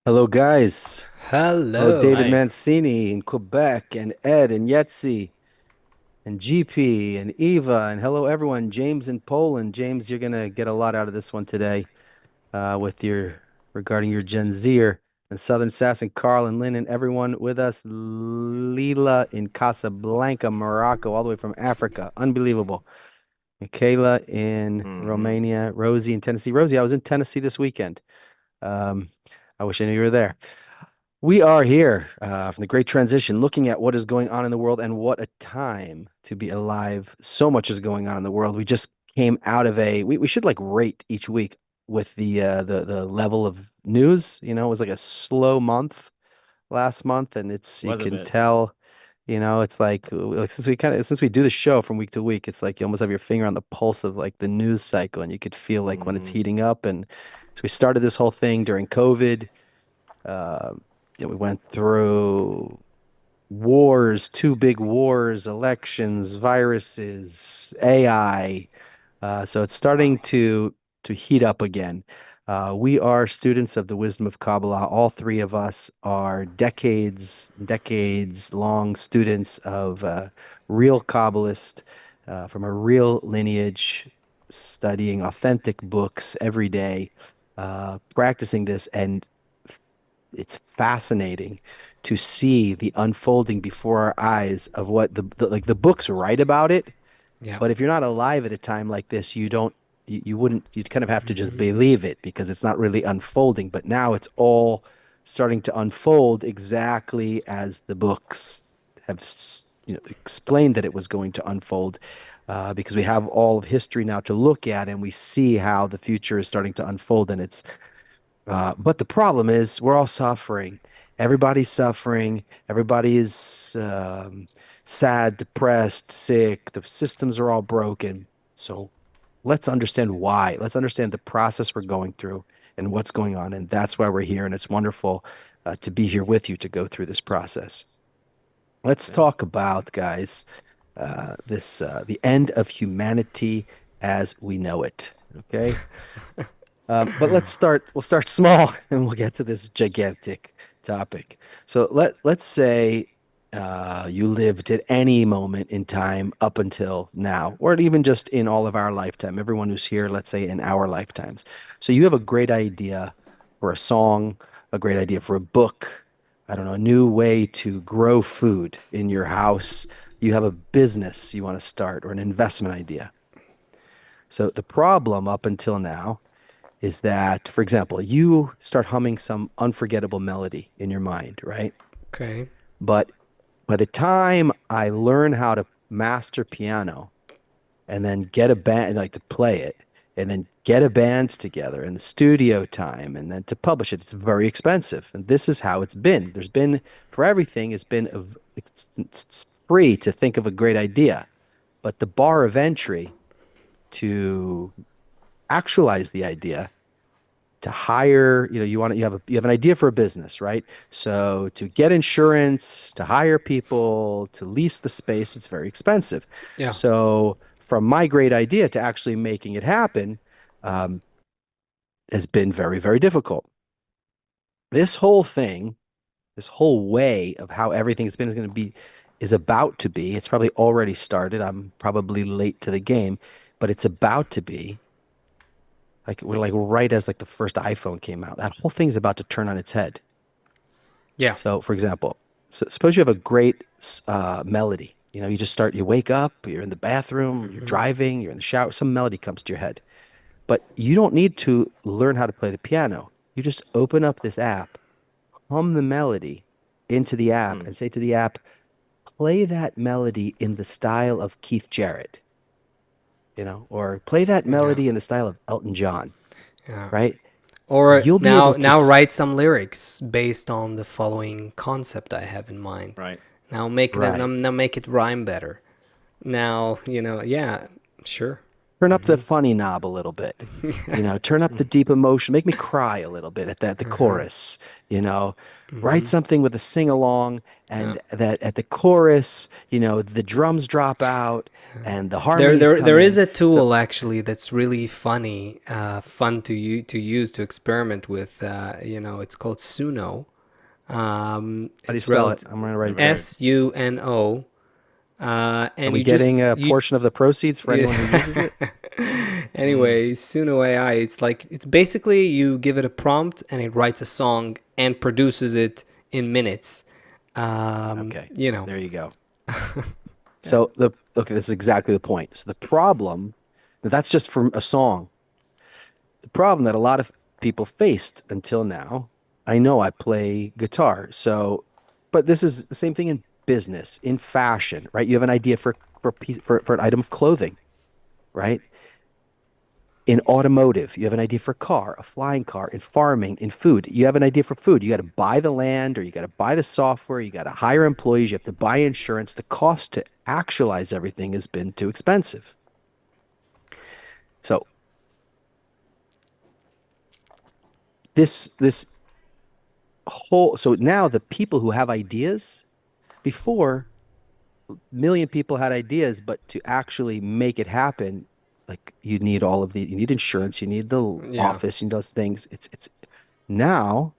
Hello, guys. Hello, Hello. David Hi. Mancini in Quebec, and Ed and Yetzi, and GP, and Eva, and hello, everyone. James in Poland. James, you're gonna get a lot out of this one today, with your regarding your Gen Zer and Southern Sass and Carl and Lynn and everyone with us. Leela in Casablanca, Morocco, all the way from Africa. Unbelievable. Michaela in Hmm. Romania. Rosie in Tennessee. Rosie, I was in Tennessee this weekend. Um, I wish I knew you were there. We are here from the Great Transition, looking at what is going on in the world and what a time to be alive. So much is going on in the world. We just came out of we should like rate each week with the level of news. It was like a slow month last month, and you Was a can bit. tell, it's like since we do the show from week to week, it's like you almost have your finger on the pulse of like the news cycle, and you could feel like when it's Hmm. heating up. And so we started this whole thing during COVID. Uh, we went through wars, two big wars, elections, viruses, AI. So it's starting to heat up again. We are students of the wisdom of Kabbalah. All three of us are decades long students of real Kabbalist from a real lineage, studying authentic books every day, practicing this, and it's fascinating to see the unfolding before our eyes of what like the books write about it. Yeah. But if you're not alive at a time like this, you don't, you wouldn't, you'd kind of have to just Mhm. believe it because it's not really unfolding. But now it's all starting to unfold exactly as the books have, explained that it was going to unfold. Because we have all of history now to look at, and we see how the future is starting to unfold, and but the problem is we're all suffering. Everybody's suffering. Everybody is sad, depressed, sick. The systems are all broken. So let's understand why. Let's understand the process we're going through and what's going on. And that's why we're here. And it's wonderful to be here with you to go through this process. Let's Okay. talk about, guys, this the end of humanity as we know it. Okay. But let's start. We'll start small, and we'll get to this gigantic topic. So let's say you lived at any moment in time up until now, or even just in all of our lifetime. Everyone who's here, let's say in our lifetimes. So you have a great idea for a song, a great idea for a book. I don't know, a new way to grow food in your house. You have a business you want to start, or an investment idea. So the problem up until now is that, for example, you start humming some unforgettable melody in your mind, right? Okay. But by the time I learn how to master piano and then get a band, like to play it, and then get a band together in the studio time and then to publish it, it's very expensive. And this is how it's been. There's been, for everything, it's free to think of a great idea, but the bar of entry to actualize the idea, to hire, you have an idea for a business, right? So to get insurance, to hire people, to lease the space, it's very expensive. Yeah. So from my great idea to actually making it happen, um, has been very, very difficult. This whole thing, this whole way of how everything's been is going to be, is about to be. It's probably already started. I'm probably late to the game, but it's about to be. Like we're like right as like the first iPhone came out. That whole thing's about to turn on its head. Yeah. So, for example, so suppose you have a great melody. You just start, you wake up, you're in the bathroom, you're Hmm. driving, you're in the shower, some melody comes to your head. But you don't need to learn how to play the piano. You just open up this app, hum the melody into the app, Hmm. and say to the app, play that melody in the style of Keith Jarrett, or play that Yeah. melody in the style of Elton John, Yeah. right? Or You'll be now able to, now write some lyrics based on the following concept I have in mind. Right. Now make right. make it rhyme better. Now, yeah, sure. turn up the funny knob a little bit, turn up the deep emotion, make me cry a little bit at the chorus, you know, write something with a sing along, Yeah. and that at the chorus, the drums drop out and the There, harmonies there, come there is in. a So tool actually that's really funny, fun to use to experiment with. It's called Suno. how do you It's spell it? relative I'm gonna write it Never down. heard. Suno, Are and we you just getting a you. portion of the proceeds for anyone who uses it? Mm. Anyway, Suno AI. It's basically you give it a prompt and it writes a song and produces it in minutes. Okay, You know. there you go. Yeah. So okay, this is exactly the point. So the problem, that's just from a song. The problem that a lot of people faced until now, I know I play guitar, so, but this is the same thing in business, in fashion, right? You have an idea for an item of clothing, right? In automotive, you have an idea for a car, a flying car. In farming, in food, you have an idea for food. You got to buy the land, or you got to buy the software, you got to hire employees, you have to buy insurance. The cost to actualize everything has been too expensive. So this whole so now the people who have ideas, before, million people had ideas, but to actually make it happen, like you need insurance, you need the Yeah. office, you need those things. It's now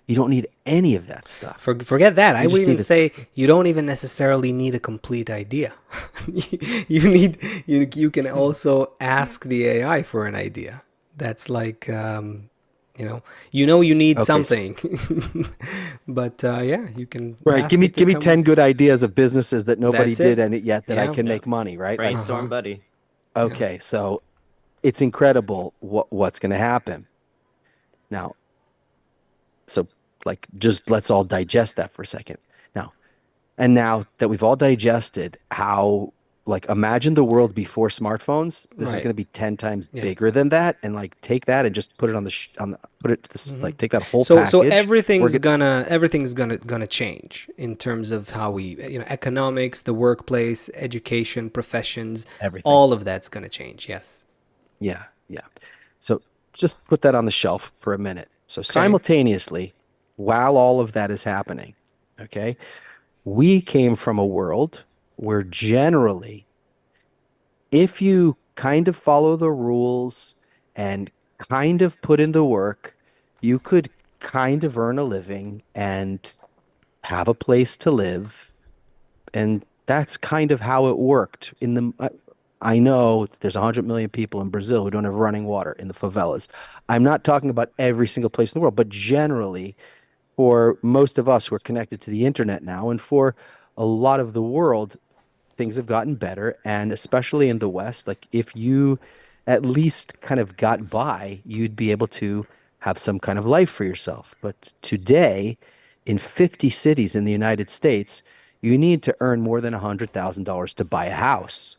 you don't need any of that stuff. Forget that. I You would just even need it. say you don't even necessarily need a complete idea. you need you can also ask the AI for an idea. That's like you need Okay, something, but yeah, you can right. Give ask me it to give me come. 10 good ideas of businesses that nobody That's did it. and yet that I Yeah. can Yeah. make money, right? Like, Uh-huh. Brainstorm buddy. Yeah. okay, so it's incredible what's going to happen now. So, like, just let's all digest that for a second. Now, and now that we've all digested how, like, imagine the world before smartphones. This is Right. going to be 10 times Yeah. bigger than that. And like, take that and just put it put it to this, like, take that whole So package. We're good. everything's gonna change in terms of how we economics, the workplace, education, professions, Everything. all of that's gonna change. Yes. Yeah. Yeah. So just put that on the shelf for a minute. So Okay. simultaneously, while all of that is happening, okay, we came from a world where generally, if you kind of follow the rules and kind of put in the work, you could kind of earn a living and have a place to live. And that's kind of how it worked in I know that there's 100 million people in Brazil who don't have running water in the favelas. I'm not talking about every single place in the world, but generally, for most of us who are connected to the internet now, and for a lot of the world, things have gotten better. And especially in the West, like, if you at least kind of got by, you'd be able to have some kind of life for yourself. But today, in 50 cities in the United States, you need to earn more than $100,000 to buy a house.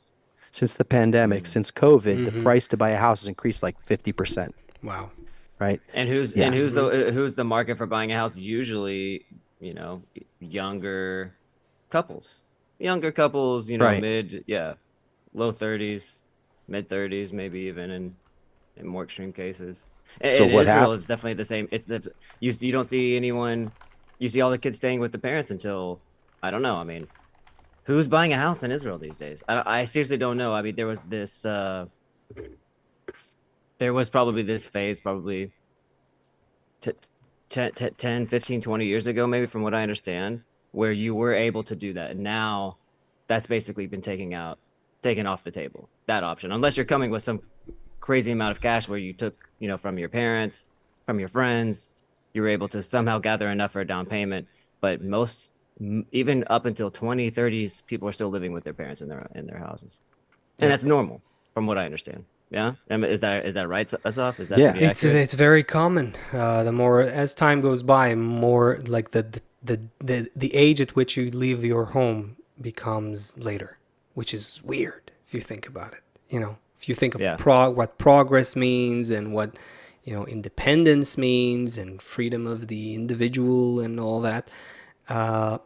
Since the pandemic, Mm. since COVID, the Mm-hmm. price to buy a house has increased like 50%, Wow. right? And who's and Yeah. who's Mm-hmm. the who's the market for buying a house? Usually, younger couples. Younger couples, Right. mid, yeah, low 30s, mid 30s, maybe even in more extreme cases. So In what Israel, happened? it's definitely the same. You don't see anyone. You see all the kids staying with the parents until, I don't know. I mean, who's buying a house in Israel these days? I seriously don't know. I mean, there was probably this phase, probably t 10, 15, 20 years ago, maybe, from what I understand, where you were able to do that. And now that's basically been taken off the table, that option, unless you're coming with some crazy amount of cash where you took, from your parents, from your friends, you were able to somehow gather enough for a down payment. But even up until 2030s, people are still living with their parents in their houses. And Yeah. that's normal from what I understand. Yeah. Is that right, Asaf? Is that Yeah. pretty accurate? It's very common. The more as time goes by, more like the age at which you leave your home becomes later, which is weird if you think about it. If you think of Yeah. what progress means and what independence means and freedom of the individual and all that.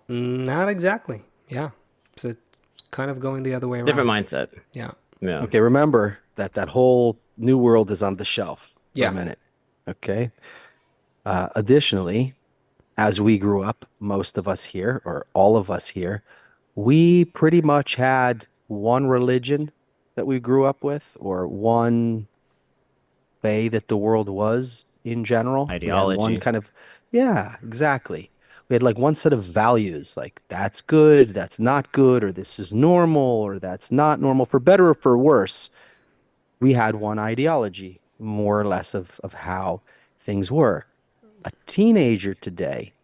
Not exactly. Yeah. So it's kind of going the other way Different around. mindset. Yeah. Yeah. Okay, remember that that whole new world is on the shelf for a Yeah. minute. Okay. Additionally, as we grew up, most of us here, or all of us here, we pretty much had one religion that we grew up with, or one way that the world was in general. We had one Ideology. kind of, yeah, exactly. We had like one set of values, like that's good, that's not good, or this is normal, or that's not normal, for better or for worse. We had one ideology, more or less, of how things were. A teenager today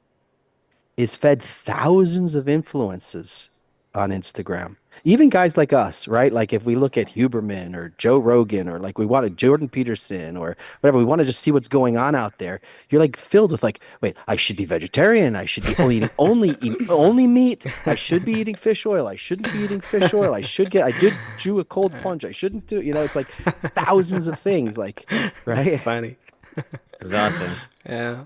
is fed thousands of influences on Instagram. Even guys like us, right? Like if we look at Huberman or Joe Rogan, or like we want to Jordan Peterson or whatever, we want to just see what's going on out there. You're like filled with like, wait, I should be vegetarian. I should be only eating only meat. I should be eating fish oil. I shouldn't be eating fish oil. I did chew a cold punch. I shouldn't do, it's like thousands of things, like, That's right? funny. It's exhausting. Yeah.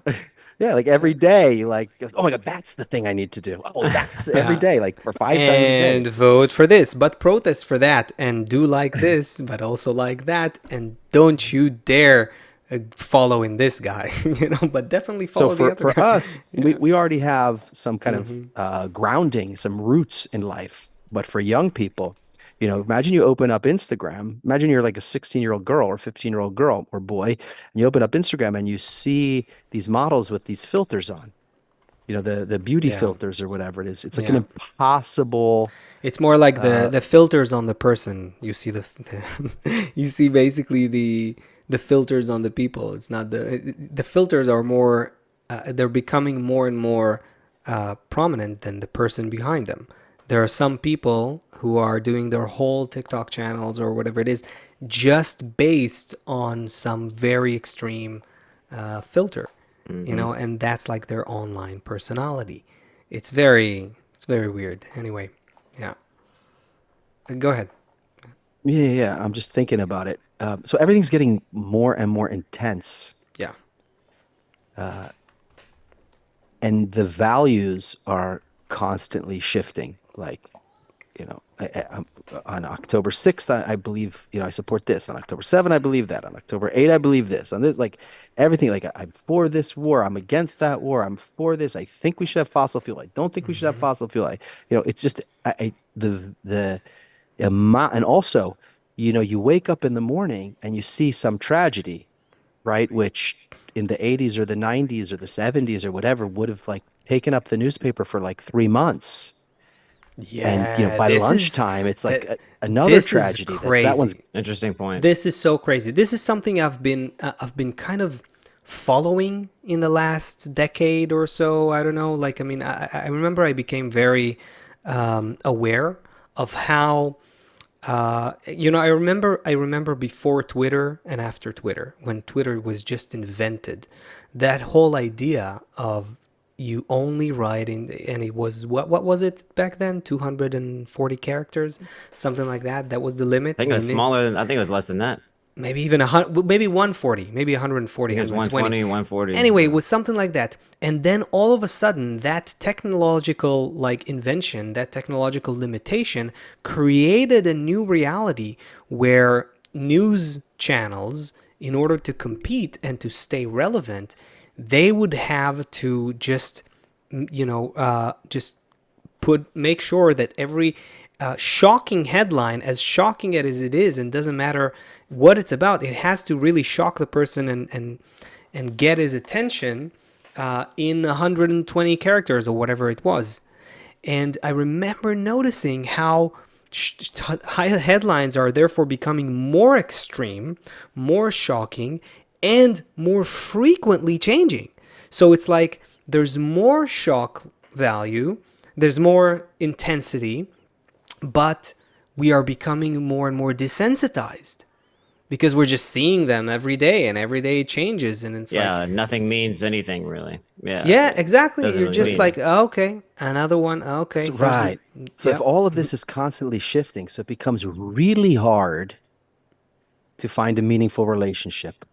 Yeah, like every day, like, oh my God, that's the thing I need to do. Oh, that's every Yeah. day, like for 5 times a And day. vote for this, but protest for that, and do like this, but also like that, and don't you dare follow in this guy, but definitely So follow the for other for guy. us, we Yeah. we already have some kind of grounding, some roots in life. But for young people, imagine you open up Instagram. Imagine you're like a 16-year-old girl or 15-year-old girl or boy, and you open up Instagram and you see these models with these filters on. The beauty Yeah. filters or whatever it is. It's like an Yeah. impossible. It's more like Uh, the filters on the person. You see you see basically the filters on the people. It's not the filters are more they're becoming more and more prominent than the person behind them. There are some people who are doing their whole TikTok channels or whatever it is just based on some very extreme filter, Hmm. and that's like their online personality. It's very weird. Anyway, yeah. Go ahead. yeah, yeah, yeah. I'm just thinking about it. So everything's getting more and more intense, Yeah. and the values are constantly shifting. Like, on October 6th, I believe, I support this. On October 7th, I believe that. On October 8th, I believe this. On this, like everything, like I'm for this war. I'm against that war. I'm for this. I think we should have fossil fuel. I don't think we should have Hmm. fossil fuel. It's just the amount, and also, you wake up in the morning and you see some tragedy, right? Which in the 80s or the 90s or the 70s or whatever would have like taken up the newspaper for like 3 months. And Yeah, by lunchtime, it's like that another this is tragedy. That one's crazy. Interesting point. This is so crazy. This is something I've been kind of following in the last decade or so. I don't know. Like, I mean, I remember I became very aware of how I remember before Twitter and after Twitter, when Twitter was just invented, that whole idea of you only write in, and it was what was it back then? 240 characters, something like that. That was the I limit. think it was smaller than, I think it was less than that. Maybe even 100, maybe 140, maybe I 140, think it was 120. 120, 140. Anyway, it Yeah. was something like that. And then all of a sudden, that technological like invention, that technological limitation created a new reality where news channels, in order to compete and to stay relevant, they would have to just make sure that every shocking headline, as shocking as it is, and doesn't matter what it's about, it has to really shock the person and get his attention in 120 characters or whatever it was. And I remember noticing how headlines are therefore becoming more extreme, more shocking, and more frequently changing. So it's like there's more shock value, there's more intensity, but we are becoming more and more desensitized because we're just seeing them every day, and every day it changes, and it's like, Yeah, nothing means anything really. Yeah, yeah, it exactly. doesn't You're really just mean. like, oh, okay, another one. Oh, okay, here's a, right. So if yep. all of this is constantly shifting, so it becomes really hard to find a meaningful relationship.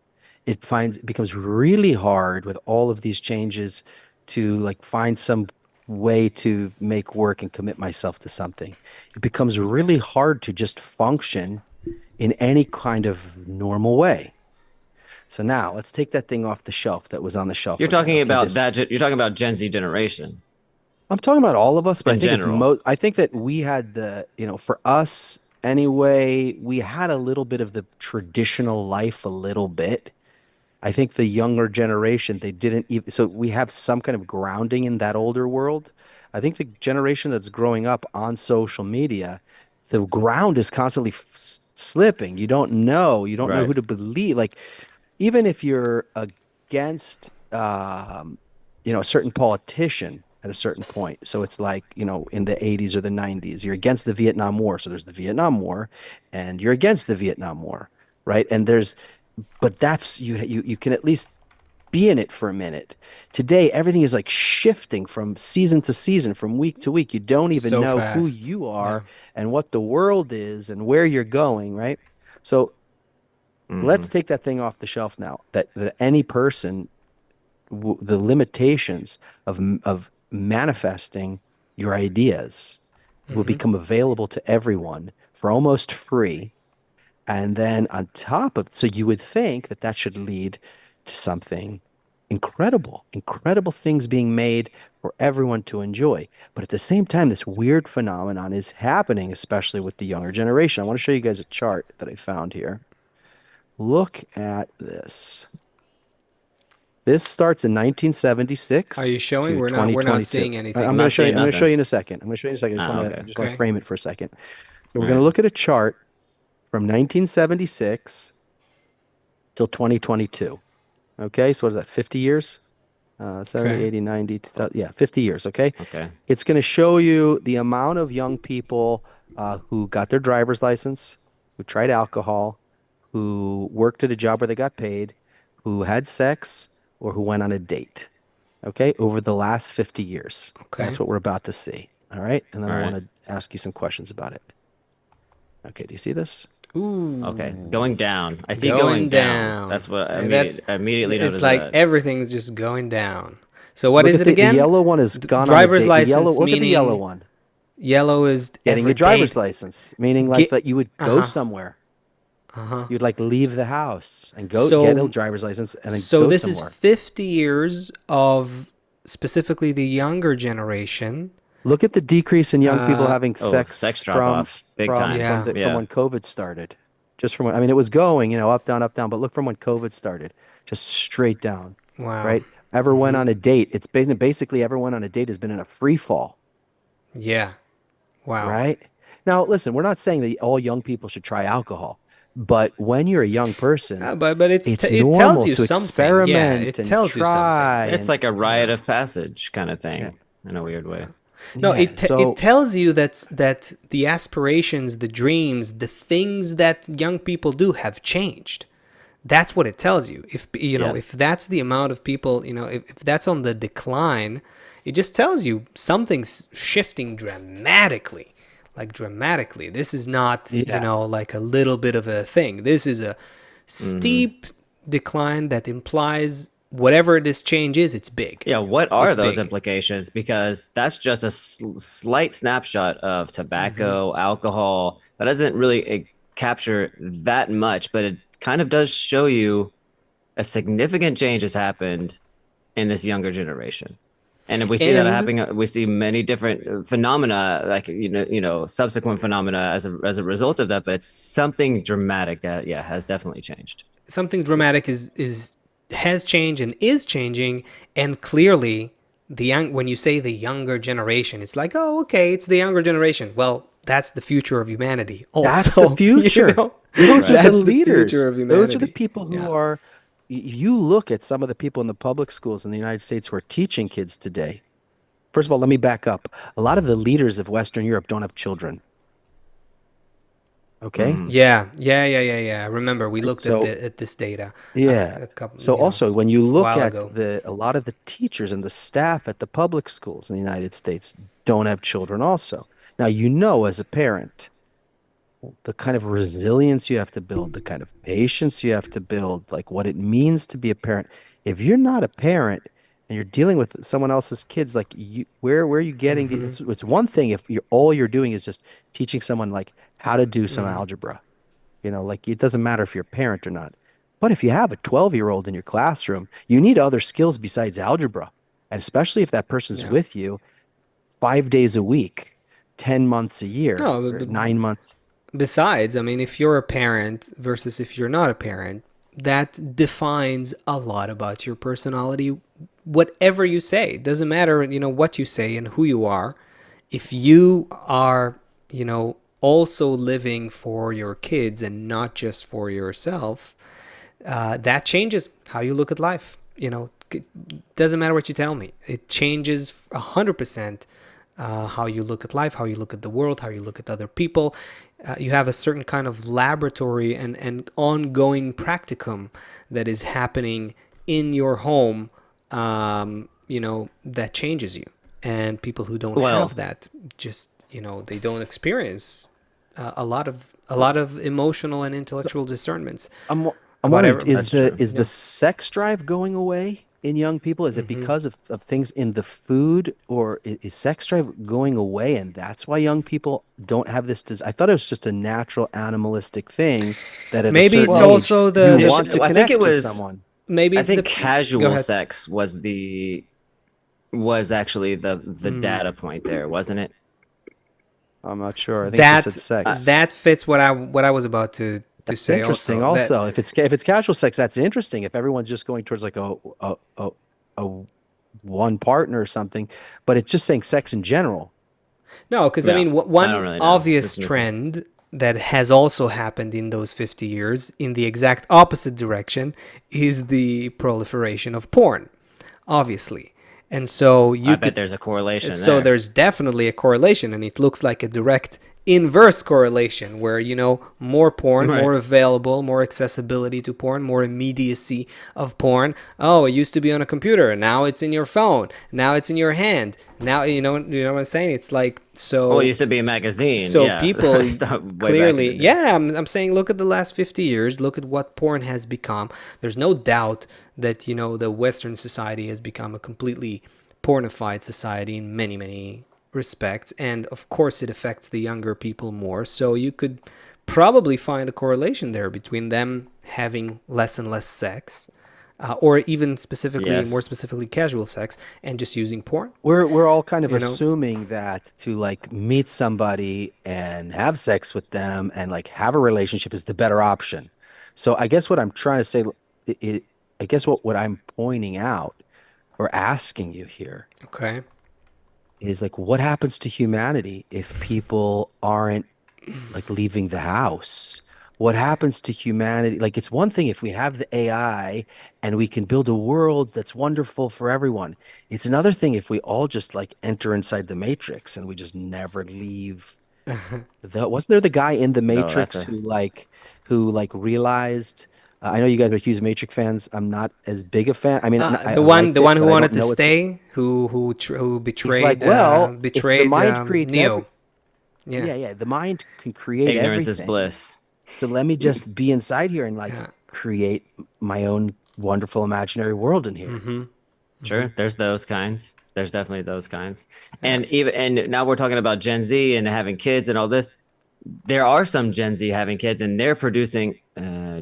It becomes really hard with all of these changes to like find some way to make work and commit myself to something. It becomes really hard to just function in any kind of normal way. So now let's take that thing off the shelf that was on the shelf You're again. talking Okay, about this that. You're talking about Gen Z generation I'm talking about all of us, but I in think general, I think that we had for us anyway, we had a little bit of the traditional life a little bit. I think the younger generation, they didn't even, so we have some kind of grounding in that older world. I think the generation that's growing up on social media, the ground is constantly slipping. You don't know right? who to believe. Like, even if you're against, a certain politician at a certain point. So it's like, in the 80s or the 90s, you're against the Vietnam War. So there's the Vietnam War and you're against the Vietnam War, right? But that's you can at least be in it for a minute. Today, everything is like shifting from season to season, from week to week. You don't even So know who fast. you Yeah. are and what the world is and where you're going, right? So let's Hmm. take that thing off the shelf now. That any person, the limitations of manifesting your ideas will Hmm. become available to everyone for almost free. And then on top of, so you would think that that should lead to something incredible, incredible things being made for everyone to enjoy. But at the same time, this weird phenomenon is happening, especially with the younger generation. I want to show you guys a chart that I found here. Look at this. This starts in Are 1976 you showing? to We're not 2022. seeing I'm anything. Going to not show you. seeing I'm going to show you nothing. in a second. I'm going to show you in a second. Ah, okay. I just want to Okay. frame it for a second. So All we're going to right. look at a chart from 1976 till 2022. Okay, so what is that, 50 years? 70, Okay. 80, 90, 2000, yeah, 50 years, okay? Okay. It's going to show you the amount of young people who got their driver's license, who tried alcohol, who worked at a job where they got paid, who had sex, or who went on a date, okay, over the last 50 years. Okay. That's what we're about to see, all right? And then All I right. want to ask you some questions about it. Okay, do you see this? Okay. Ooh. Going down. I see Going going down. down. That's what I That's immediately it's noticed like that. everything's just going down. So what Look is at it the again? yellow one has gone on a Driver's date. The yellow, license look at the yellow meaning one. yellow is Getting every your driver's date. license, meaning like Get that you would go uh-huh. somewhere. Uh-huh. You'd like leave the house and go get a So driver's license and then so go this is somewhere. 50 years of specifically the younger generation. Look at the decrease in young people Uh having Oh, sex sex drop off. Big time. yeah. from Yeah. when COVID started. Just from when, I mean, it was going, up, down, but look from when COVID started, just straight down, Wow. right? Ever went on a date? It's been basically ever went on a date has been in a free fall, Yeah. Wow. right? Now, listen, we're not saying that all young people should try alcohol, but when you're a young person, But it's it tells normal you to something. Yeah, experiment it and tells you something. try It's and like a rite Yeah. of passage kind of yeah, thing in a weird way. No, yeah. it So tells you that the aspirations, the dreams, the things that young people do have changed. That's what it tells you. If Yeah. if that's the amount of people, if that's on the decline, it just tells you something's shifting dramatically. Like dramatically. This is not, yeah, like a little bit of a thing. This is a Hmm. steep decline that implies whatever this change is, it's big. Yeah, what are It's those big. implications? Because that's just a slight snapshot of tobacco, alcohol. That doesn't really capture that much, but it kind of does show you a significant change has happened in this younger generation. And if we see that And happening, we see many different phenomena, like subsequent phenomena as a result of that. But it's something dramatic that has definitely changed. something so dramatic is has changed and is changing, and clearly when you say the younger generation, it's like, oh, okay, it's the younger generation. Well, that's the future of humanity that's the also. future. Those are Right. the That's the leaders. future of Those are the humanity. people who Yeah. are, you look at some of the people in the public schools in the United States who are teaching kids today. First of all, let me back up. A lot of the leaders of Western Europe don't have children. Okay. Hmm. Yeah. I remember we looked at So, this data yeah. a couple, So also when you look while at ago. a lot of the teachers and the staff at the public schools in the United States don't have children also. Now, as a parent, the kind of resilience you have to build, the kind of patience you have to build, like what it means to be a parent. If you're not a parent and you're dealing with someone else's kids, like where are you getting it's one thing if all you're doing is just teaching someone like how to do some algebra. like it doesn't matter if you're a parent or not. But if you have a 12-year-old in your classroom, you need other skills besides algebra. And especially if that person's Yeah. with you 5 days a week, 10 months a year, No, or 9 months. besides, I mean, if you're a parent versus if you're not a parent, that defines a lot about your personality. Whatever you say, it doesn't matter, what you say and who you are. If you are, also living for your kids and not just for yourself, that changes how you look at life. Doesn't matter what you tell me. It changes 100% how you look at life, how you look at the world, how you look at other people. You have a certain kind of laboratory and ongoing practicum that is happening in your home, that changes you. And people who don't have Well, that just, they don't experience a lot of emotional and intellectual discernments I'm I'm about wondering, every. is that's the true. is the Yeah. sex drive going away in young people? Is it Hmm. because of things in the food, or is sex drive going away, and that's why young people don't have this I thought it was just a natural animalistic thing that at a Maybe certain it's Well, age also you the want to I think it connect with was. someone. maybe I it's think the. Go casual ahead. sex was actually the Mm. data point there, wasn't it? I'm not sure. I think it just That said Uh, sex. that fits what I was about to That's say interesting. also. That Also, if it's casual sex, that's interesting. If everyone's just going towards like a one partner or something, but it's just saying sex in general. No, because I yeah, mean, I don't one really know. obvious This missing. trend that has also happened in those 50 years in the exact opposite direction is the proliferation of porn, obviously. And so I you bet could there's a correlation so there. there's definitely a correlation, and it looks like a direct inverse correlation where more porn, more Right. available, more accessibility to porn, more immediacy of porn. Oh, it used to be on a computer, now it's in your phone, now it's in your hand. Now what I'm saying. It's like Well, it so used to be a magazine. so Yeah, people start way back in clearly, the day. yeah, I'm saying, look at the last 50 years, look at what porn has become. There's no doubt that the Western society has become a completely pornified society in many, many respects, and of course it affects the younger people more. So you could probably find a correlation there between them having less and less sex, or even more Yes. specifically, casual sex, and just using porn. We're all kind of You know, assuming that to like meet somebody and have sex with them and like have a relationship is the better option. So I guess what I'm trying to say, I I guess what I'm pointing out or asking you here okay. is like what happens to humanity if people aren't like leaving the house? What happens to humanity? Like, it's one thing if we have the AI and we can build a world that's wonderful for everyone. It's another thing if we all just like enter inside the Matrix and we just never leave. Wasn't there the guy in the No, that's Matrix a. who realized? I know you guys are huge Matrix fans. I'm not as big a fan. I mean, The I one, liked the it, one who but I wanted don't to know it's. stay, who He's like, betrayed well, if the mind creates Neo. Yeah, yeah, the mind can create Ignorance is everything. bliss. So let me just be inside here and like yeah. create my own wonderful imaginary world in here. Mm-hmm. Mm-hmm. Sure, there's those kinds. There's definitely those kinds. Yeah. And now we're talking about Gen Z and having kids and all this. There are some Gen Z having kids and they're producing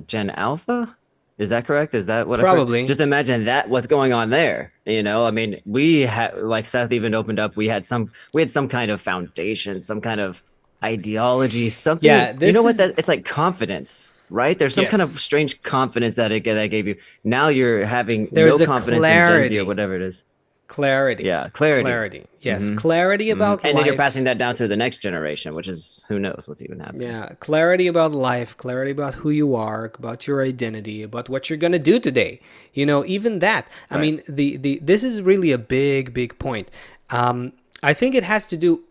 Gen Alpha. Is that correct? Is that what I've heard? Probably. Just imagine that what's going on there. I mean, we had like Seth even opened up. We had some kind of foundation, some kind of ideology, something. Yeah, You know this what? That is it's like confidence, right? There's some kind of yes. strange confidence that gave you. Now you're having There's no a confidence in Gen Z or clarity. whatever it is. Clarity. Yeah, clarity. Clarity. Yes, Hmm. clarity about And then you're passing life. that down to the next generation, which is who knows what's even happening. Yeah, clarity about life, clarity about who you are, about your identity, about what you're gonna do today. Even that. I Right. mean, the this is really a big, big point. I think it has to do.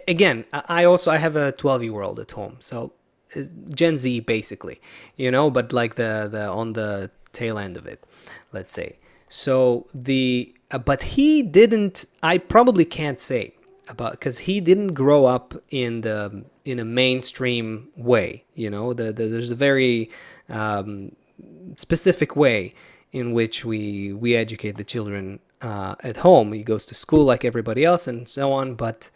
Again, I have a 12-year-old at home, so Gen Z basically, but like the on the tail end of it, let's say. So but he didn't. I probably can't say about because he didn't grow up in a mainstream way. There's a very specific way in which we educate the children at home. He goes to school like everybody else and so on, but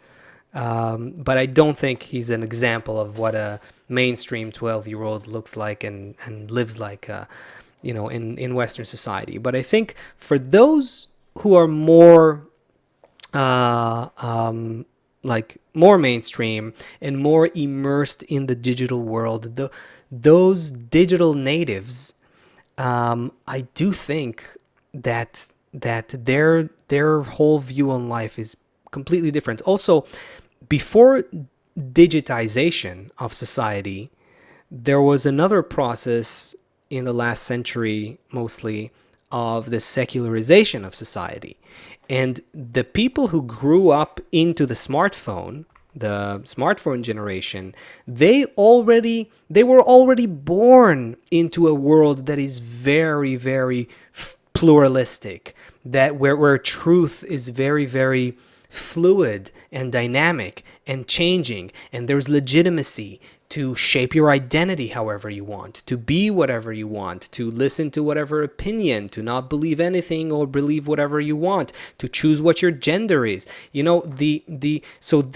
But I don't think he's an example of what a mainstream 12-year-old looks like and lives like, in Western society. But I think for those who are more like more mainstream and more immersed in the digital world, those digital natives, I do think that their whole view on life is completely different. Also, before digitization of society, there was another process in the last century, mostly, of the secularization of society. And the people who grew up into the smartphone generation, they were already born into a world that is very, very pluralistic, that where truth is very, very fluid and dynamic and changing, and there's legitimacy to shape your identity however you want, to be whatever you want, to listen to whatever opinion, to not believe anything or believe whatever you want, to choose what your gender is. So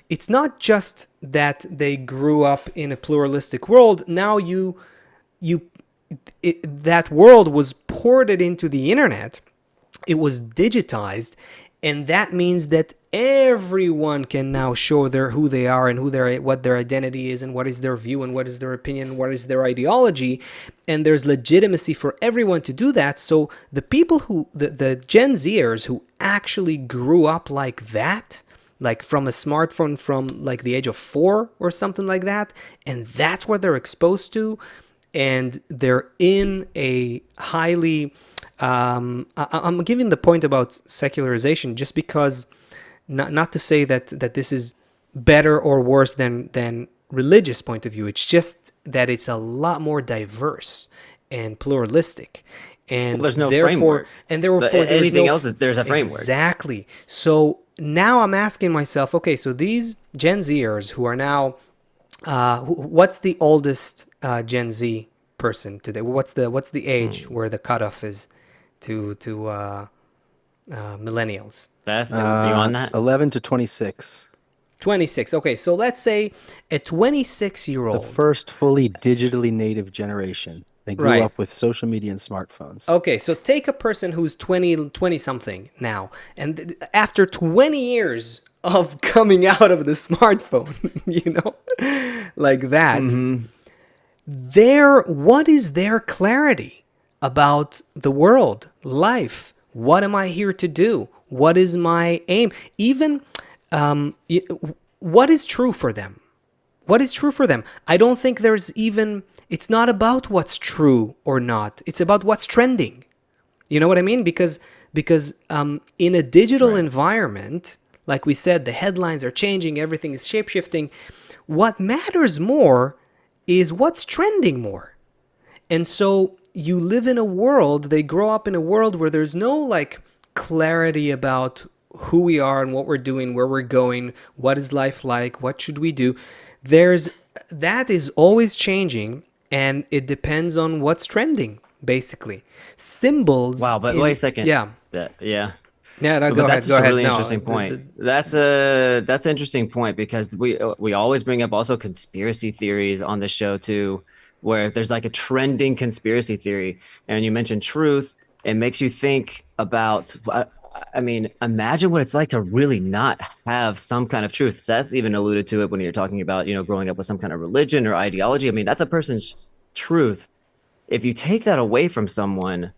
it's not just that they grew up in a pluralistic world. Now that world was ported into the internet. It was digitized, and that means that everyone can now show who they are and what their identity is and what is their view and what is their opinion, what is their ideology, and there's legitimacy for everyone to do that. So the people the Gen Zers who actually grew up like that, like from a smartphone from like the age of 4 or something like that, and that's what they're exposed to, and they're in a highly I'm giving the point about secularization just because, not to say that this is better or worse than religious point of view. It's just that it's a lot more diverse and pluralistic, and Well, there's no therefore framework. there's Anything no else is there's a framework. exactly. So now I'm asking myself, okay, so these Gen Zers who are now, what's the oldest Gen Z person today? What's the age where the cutoff is to millennials? Seth, beyond that, 11 to 26. 26. Okay, so let's say a 26-year The old. first fully digitally native generation. They grew Right. up with social media and smartphones. Okay, so take a person who's 20 something now, and after 20 years of coming out of the smartphone, like that, what is their clarity about the world, life? What am I here to do? What is my aim? Even what is true for them? What is true for them? I don't think it's not about what's true or not. It's about what's trending. You know what I mean? Because in a digital environment, like we said, the headlines are changing, everything is shape-shifting. What matters more is what's trending more. And so you live in a world, they grow up in a world where there's no like clarity about who we are and what we're doing, where we're going, what is life like, what should we do. That is always changing, and it depends on what's trending, basically. Symbols. wow. But wait a second. Yeah. Yeah. Yeah, no, But go ahead. that's Go just a ahead. really No, interesting point. That's an interesting point because we always bring up also conspiracy theories on the show too, where if there's like a trending conspiracy theory and you mention truth, it makes you think about. I mean, imagine what it's like to really not have some kind of truth. Seth even alluded to it when you're talking about growing up with some kind of religion or ideology. I mean, that's a person's truth. If you take that away from someone,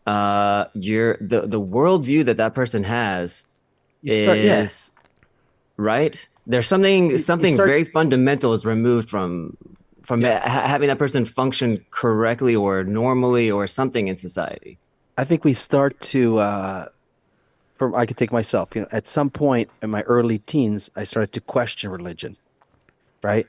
the worldview that person has You start, yeah. is right. There's something start- very fundamental is removed from having that person function correctly or normally or something in society. I think we start to, I could take myself, at some point in my early teens, I started to question religion, right?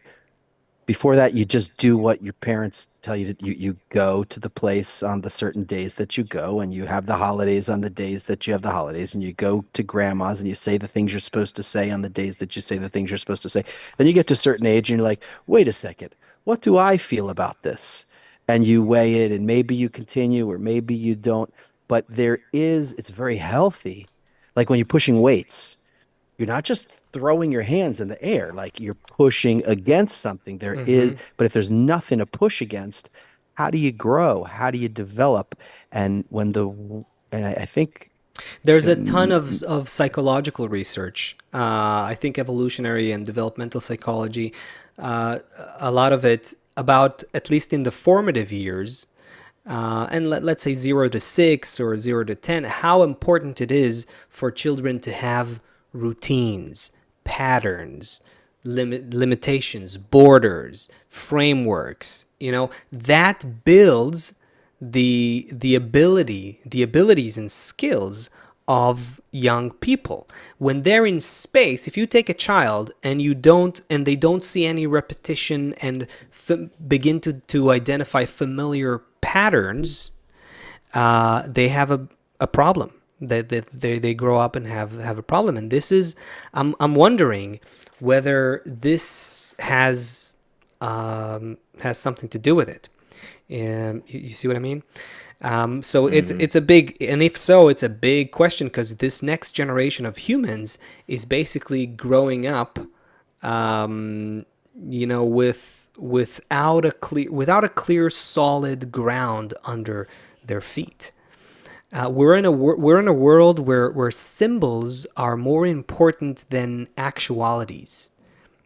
Before that, you just do what your parents tell you to. You go to the place on the certain days that you go, and you have the holidays on the days that you have the holidays, and you go to grandma's and you say the things you're supposed to say on the days that you say the things you're supposed to say. Then you get to a certain age and you're like, wait a second, what do I feel about this? And you weigh it, and maybe you continue or maybe you don't. But it's very healthy. Like when you're pushing weights, you're not just throwing your hands in the air, like you're pushing against something. There is, Hmm. but if there's nothing to push against, how do you grow? How do you develop? And when the, and I think, There's a ton um, of psychological research. I think evolutionary and developmental psychology, uh, a lot of it about, at least in the formative years, and let's say 0 to 6 or 0 to 10, how important it is for children to have routines, patterns, limitations, borders, frameworks. That builds the abilities and skills of young people. When they're in space, if you take a child and they don't see any repetition and begin to identify familiar patterns, they have a problem. They grow up and have a problem. And this is, I'm wondering whether this has something to do with it. You see what I mean? So Mm-hmm. it's a big, and if so, it's a big question, because this next generation of humans is basically growing up, um, without a clear solid ground under their feet. We're in a world where symbols are more important than actualities.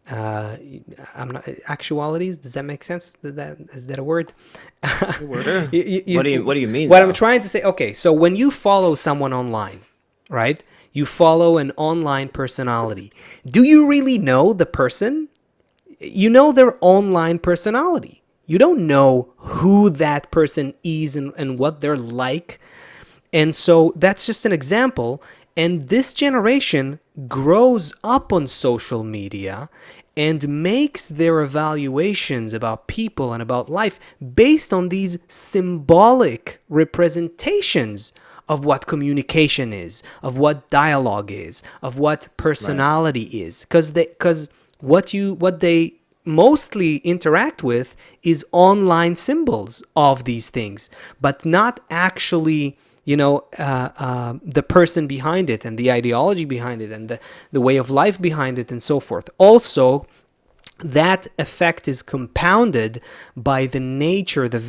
I'm not Actualities. Does that make sense? Is that a word? Sure. What do you mean What I'm though? trying to say. Okay, so when you follow someone online, right? You follow an online personality. Do you really know the person? You know their online personality. You don't know who that person is, and what they're like. And so that's just an example. And this generation grows up on social media and makes their evaluations about people and about life based on these symbolic representations of what communication is, of what dialogue is, of what Right. personality is. Because what they mostly interact with is online symbols of these things, but not actually, the person behind it and the ideology behind it and the way of life behind it and so forth. Also, that effect is compounded by the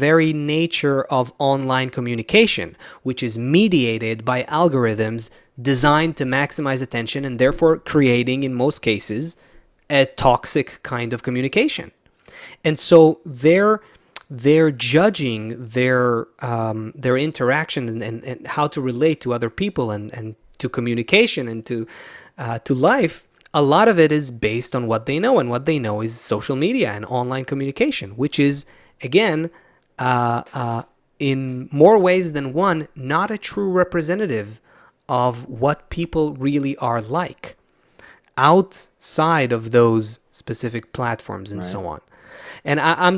very nature of online communication, which is mediated by algorithms designed to maximize attention, and therefore creating, in most cases, a toxic kind of communication. And so they're judging their interaction, and how to relate to other people, and to communication, and to life. A lot of it is based on what they know, and what they know is social media and online communication, which is, again, uh, uh, in more ways than one, not a true representative of what people really are like outside of those specific platforms and Right. so on. And I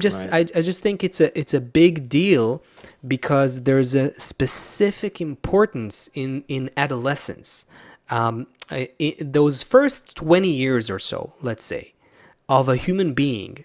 just think it's a big deal, because there's a specific importance in adolescence. Those first 20 years or so, let's say, of a human being,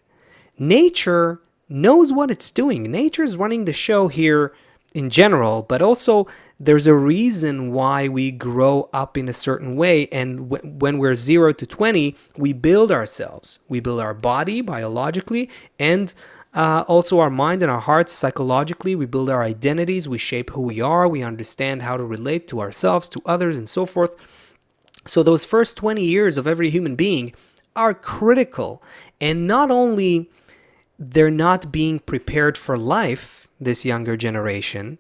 nature knows what it's doing. Nature's running the show here in general, but also there's a reason why we grow up in a certain way. And when we're 0 to 20, we build ourselves. We build our body biologically, and also our mind and our hearts psychologically. We build our identities. We shape who we are. We understand how to relate to ourselves, to others, and so forth. So those first 20 years of every human being are critical. And not only they're not being prepared for life, this younger generation,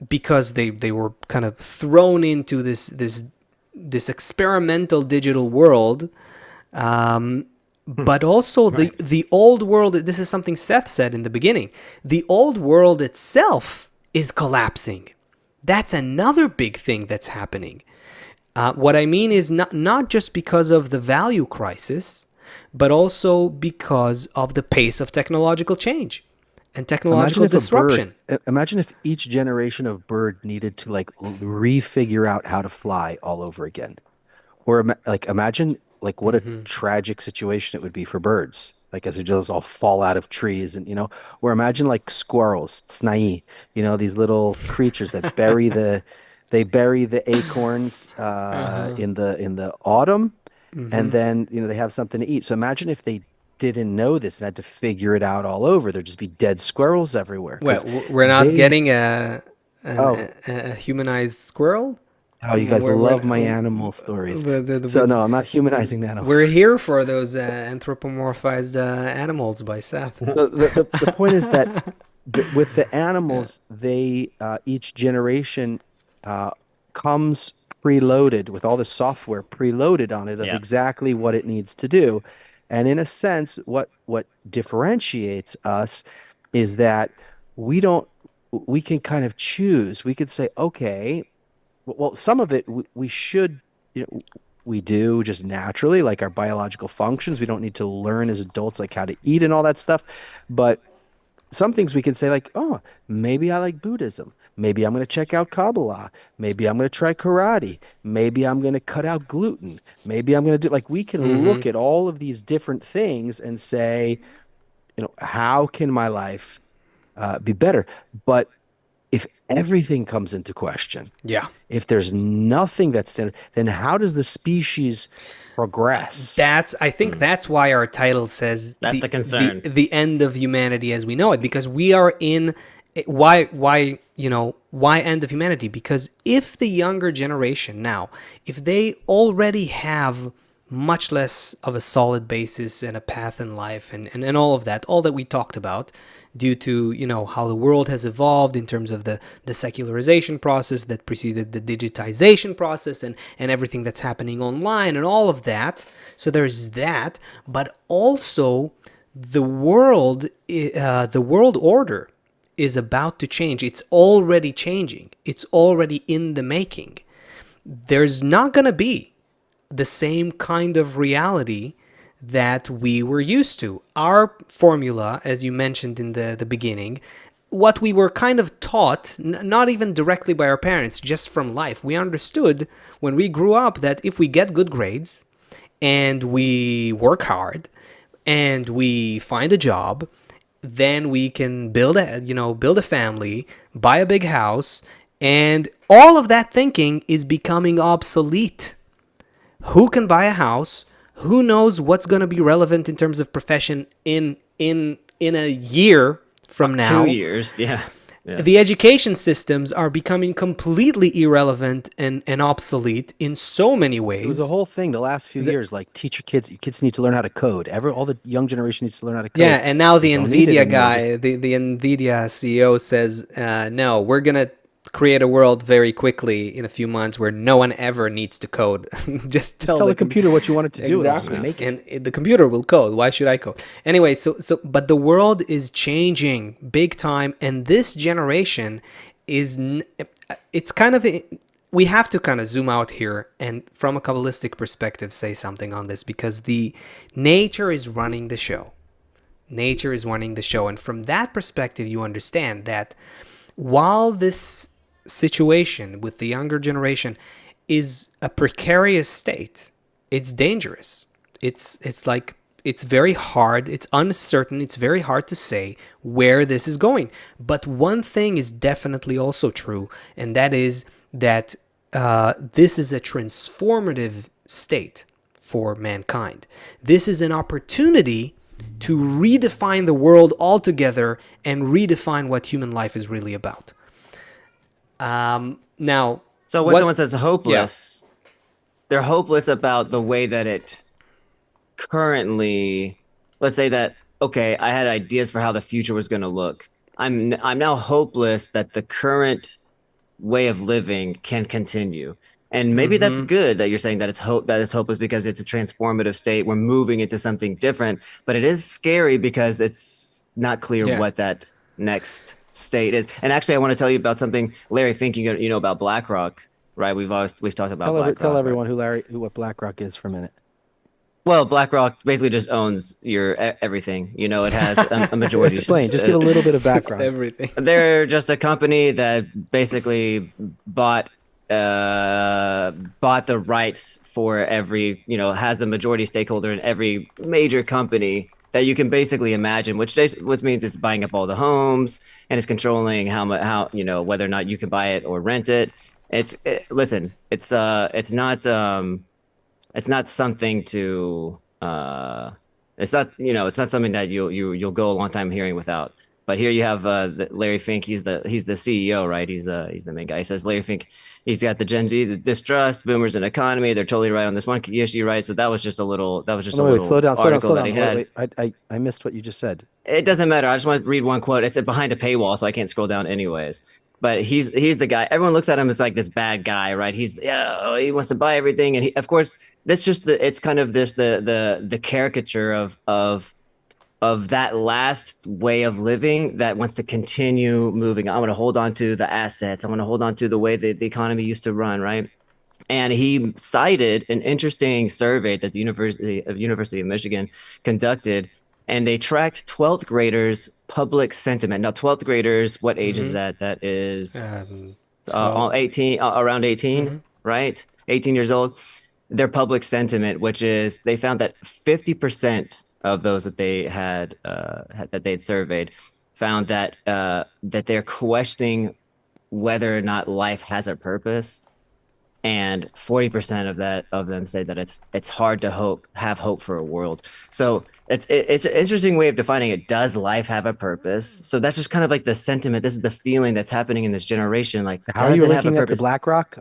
because they were kind of thrown into this experimental digital world, Hmm. but also the Right. the old world. This is something Seth said in the beginning. The old world itself is collapsing. That's another big thing that's happening. What I mean is, not just because of the value crisis, but also because of the pace of technological change and imagine technological if a bird, disruption. imagine if each generation of bird needed to like refigure out how to fly all over again. Or like imagine like what a tragic situation it would be for birds. Like as they just all fall out of trees and or imagine like squirrels, tsnai, these little creatures that bury the They bury the acorns Uh-huh. in the autumn, and Mm-hmm. then they have something to eat. So imagine if they didn't know this and had to figure it out all over. There'd just be dead squirrels everywhere Well, because we're not they getting oh a humanized squirrel. oh you guys love my We're, animal stories. So but no, I'm not humanizing the we're animals. here for those anthropomorphized animals by Seth. The point is that with the animals, they each generation uh, comes preloaded with all the software preloaded on it of Yeah. exactly what it needs to do. And in a sense, what differentiates us is that we don't we can kind of choose. We could say, okay, well, some of it we should, we do just naturally, like our biological functions. We don't need to learn as adults like how to eat and all that stuff. But some things we can say like, oh, maybe I like Buddhism. Maybe I'm going to check out Kabbalah. Maybe I'm going to try karate. Maybe I'm going to cut out gluten. Maybe I'm going to do like we can Mm-hmm. look at all of these different things and say, how can my life be better? But if everything comes into question, Yeah. if there's nothing that's standard, then how does the species progress? That's I think Mm. that's why our title says That's the concern. the end of humanity as we know it, because we are in why end of humanity? Because if the younger generation now, if they already have much less of a solid basis and a path in life and all of that, all that we talked about, due to how the world has evolved in terms of the secularization process that preceded the digitization process and everything that's happening online and all of that. So there's that, but also the world order is about to change. It's already changing. It's already in the making. There's not going to be the same kind of reality that we were used to. Our formula, as you mentioned in the beginning, what we were kind of taught, not even directly by our parents, just from life, we understood when we grew up that if we get good grades and we work hard and we find a job, then we can build a family, buy a big house, and all of that thinking is becoming obsolete. Who can buy a house? Who knows what's going to be relevant in terms of profession in a year from 2 now? years. Yeah. Yeah. The education systems are becoming completely irrelevant and obsolete in so many It was a ways. whole thing the last few years, like teach your kids need to learn how to code. All the young generation needs to learn how to Yeah, code. and now We the don't need it Nvidia anymore. Just guy, the Nvidia CEO says, no, we're gonna create a world very quickly in a few months where no one ever needs to code. Just just tell tell the the computer what you want it to do, and it's just gonna exactly, make it. and the computer will code. Why should I code anyway? But the world is changing big time, and this generation is it's kind of we have to kind of zoom out here and from a Kabbalistic perspective say something on this, because the nature is running the show. Nature is running the show. And from that perspective, you understand that while this situation with the younger generation is a precarious state, it's dangerous. It's like it's very hard, it's uncertain, it's very hard to say where this is going. But one thing is definitely also true, and that is that this is a transformative state for mankind. This is an opportunity to redefine the world altogether and redefine what human life is really about. Now, So when what? someone says Yeah. hopeless, they're hopeless about the way that it currently, let's say that, okay, I had ideas for how the future was going to look. I'm now hopeless that the current way of living can continue. And maybe that's Mm-hmm. good that you're saying that it's hopeless because it's a transformative state. We're moving into something different, but it is scary because it's not clear Yeah. what that next state is. And actually, I want to tell you about something, Larry, thinking about BlackRock, right? We've talked about Tell BlackRock, right? everyone who what BlackRock is for a minute. Well, BlackRock basically just owns your everything. It has a majority. Explain. Just give a little bit of Just background. everything. They're just a company that basically bought the rights for every, has the majority stakeholder in every major company that you can basically imagine, which means it's buying up all the homes and it's controlling how much, whether or not you can buy it or rent it. Listen, it's not something to it's not, it's not something that you'll go a long time hearing without. But here you have Larry Fink. He's the CEO, right? He's the main guy. He says Larry Fink. He's got the Gen Z, the distrust, boomers, and economy. They're totally right on this one issue, right? So that was just a little. That was just Oh, a no, wait, slow little down, slow down, article slow that he down. Wait, had. wait. I missed what you just said. It doesn't matter. I just want to read one quote. It's behind a paywall, so I can't scroll down anyways. But he's the guy. Everyone looks at him as like this bad guy, right? He wants to buy everything, and of course that's just it's kind of this the caricature of that last way of living that wants to continue moving. I want to hold on to the assets. I want to hold on to the way that the economy used to run, right? And he cited an interesting survey that the University of Michigan conducted, and they tracked 12th graders' public sentiment. Now, 12th graders, what age is Mm-hmm. that? That is 12. 18, around 18, Mm-hmm. right? 18 years old. Their public sentiment, which is they found that 50% of those that they that they'd surveyed found that they're questioning whether or not life has a purpose, and 40% of them say that it's hard to have hope for a world. So it's an interesting way of defining it. Does life have a purpose? So that's just kind of like the sentiment. This is the feeling that's happening in this generation. Like, How are does you it have a linking that to purpose? BlackRock?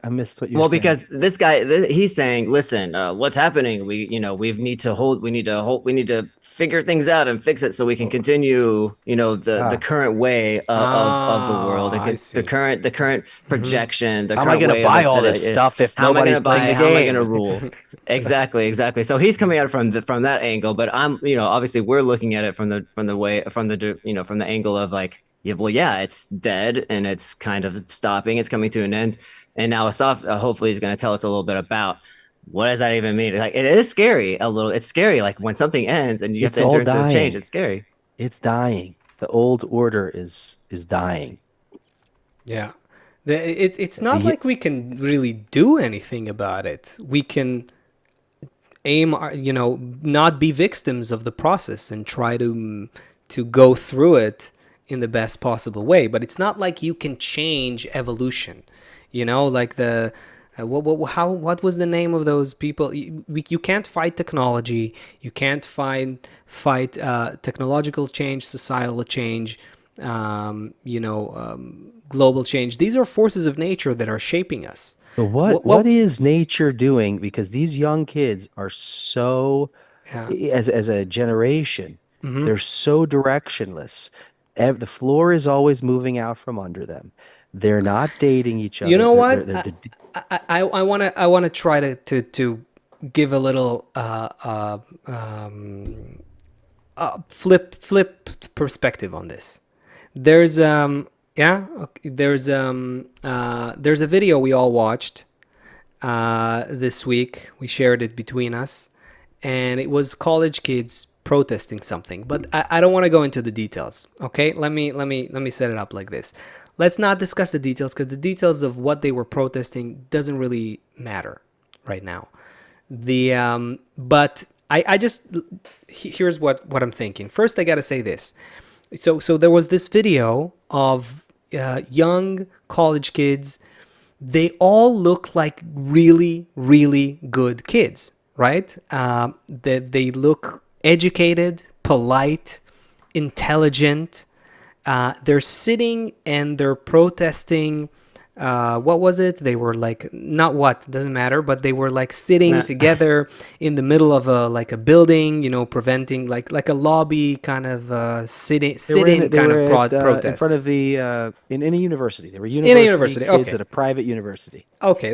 I missed what you were Well, saying. because this guy, he's saying, listen, what's happening? We need to figure things out and fix it so we can continue, the Ah, current way of the world, and I the see. current Mm-hmm. projection, the how am I current going to way of buy all this stuff if how am I going nobody's to playing buy? the How am I going to game? rule? Exactly, exactly. So he's coming at it from that angle, but obviously we're looking at it from the angle of like, yeah, well, yeah, it's dead and it's kind of stopping. It's coming to an end, and now Asaf hopefully is going to tell us a little bit about what does that even mean. Like, it is scary a little. It's scary, like when something ends and you have It's to enter all into a change. dying. It's scary. It's dying. The old order is dying. Yeah. It's not The like we can really do anything about it. We can not be victims of the process and try to go through it in the best possible way. But it's not like you can change evolution. Like the what was the name of those people? You can't fight technology. You can't fight technological change, societal change, global change. These are forces of nature that are shaping us. But What? what is nature doing? Because these young kids are so, Yeah. as a generation, Hmm. they're so directionless. The floor is always moving out from under them. They're not dating each You other. know what? They're I wanna try to give a little flip perspective on this. There's yeah okay, there's a video we all watched this week. We shared it between us, and it was college kids protesting something. But I don't want to go into the details. Okay, let me set it up like this. Let's not discuss the details because the details of what they were protesting doesn't really matter right now. But I just here's what I'm thinking. First, I gotta say this. So there was this video of young college kids. They all look like really, really good kids, right? They look educated, polite, intelligent. They're sitting and they're protesting. What was it? They were like, not what, doesn't matter, but they were like sitting Nah. together in the middle of a building, preventing like a lobby kind of sitting they kind were of in front protest of the in any university. They were in a university university. kids Okay. at a private university. Okay,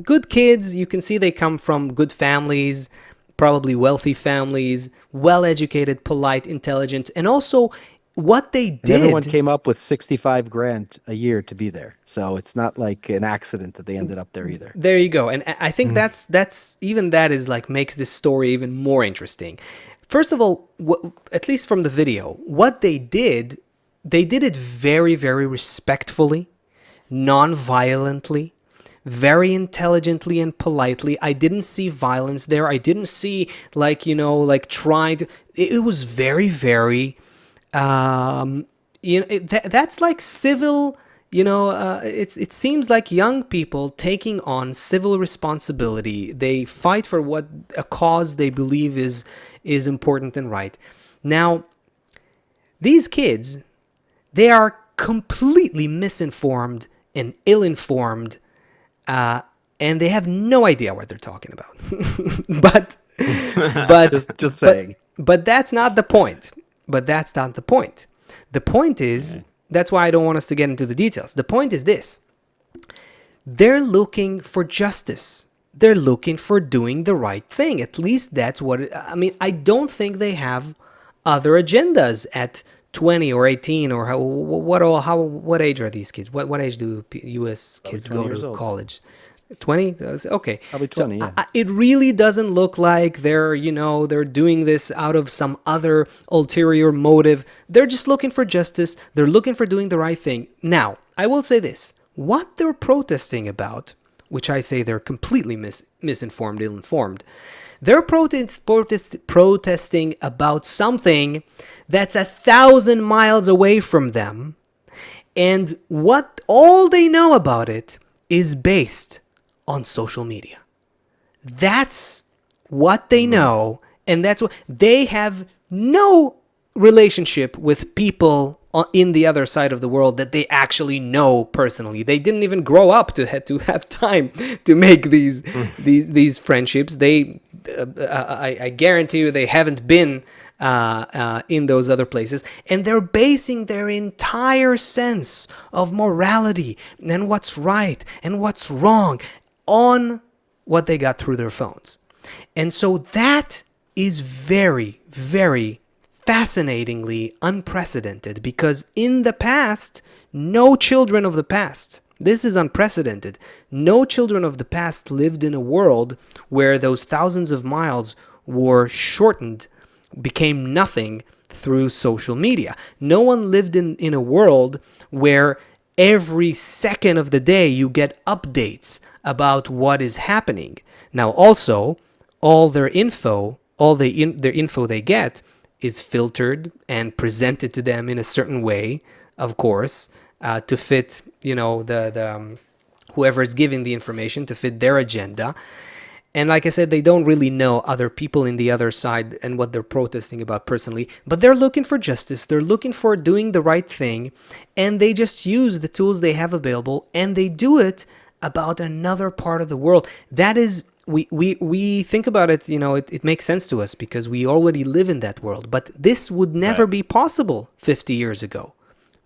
good kids. You can see they come from good families, probably wealthy families, well-educated, polite, intelligent, and also what they And everyone did. came up with 65 grand a year to be there. So it's not like an accident that they ended up there either. There you go. And I think that's even that is like makes this story even more interesting. First of all, at least from the video, what they did it very, very respectfully, non-violently, very intelligently and politely. I didn't see violence there. I didn't see like trying to. It was very, very, that's like civil, it seems like young people taking on civil responsibility. They fight for what a cause they believe is important and right. Now, these kids, they are completely misinformed and ill-informed, and they have no idea what they're talking about. but but Just saying. but that's not the point. But that's not the point. The point is, that's why I don't want us to get into the details. The point is this. They're looking for justice. They're looking for doing the right thing. At least that's I mean, I don't think they have other agendas at 20 or 18 or what age are these kids? What age do US kids go to college? 20? Okay. Probably 20, yeah. It really doesn't look like they're doing this out of some other ulterior motive. They're just looking for justice. They're looking for doing the right thing. Now, I will say this. What they're protesting about, which I say they're completely misinformed, ill-informed, they're protesting about something that's 1,000 miles away from them, and what all they know about it is based on social media. That's what they know, and that's what they have no relationship with people in the other side of the world that they actually know personally. They didn't even grow up to have time to make these friendships. I guarantee you they haven't been in those other places, and they're basing their entire sense of morality and what's right and what's wrong on what they got through their phones. And so that is very, very fascinatingly unprecedented, because in the past, no children of the past, this is unprecedented, no children of the past lived in a world where those thousands of miles were shortened, became nothing through social media. No one lived in a world where every second of the day you get updates about what is happening. Now, also, all their info, their info they get is filtered and presented to them in a certain way, of course, to fit, the whoever is giving the information, to fit their agenda. And like I said, they don't really know other people in the other side and what they're protesting about personally, but they're looking for justice. They're looking for doing the right thing, and they just use the tools they have available, and they do it about another part of the world. That is, we think about it, it makes sense to us because we already live in that world, but this would never be possible 50 years ago.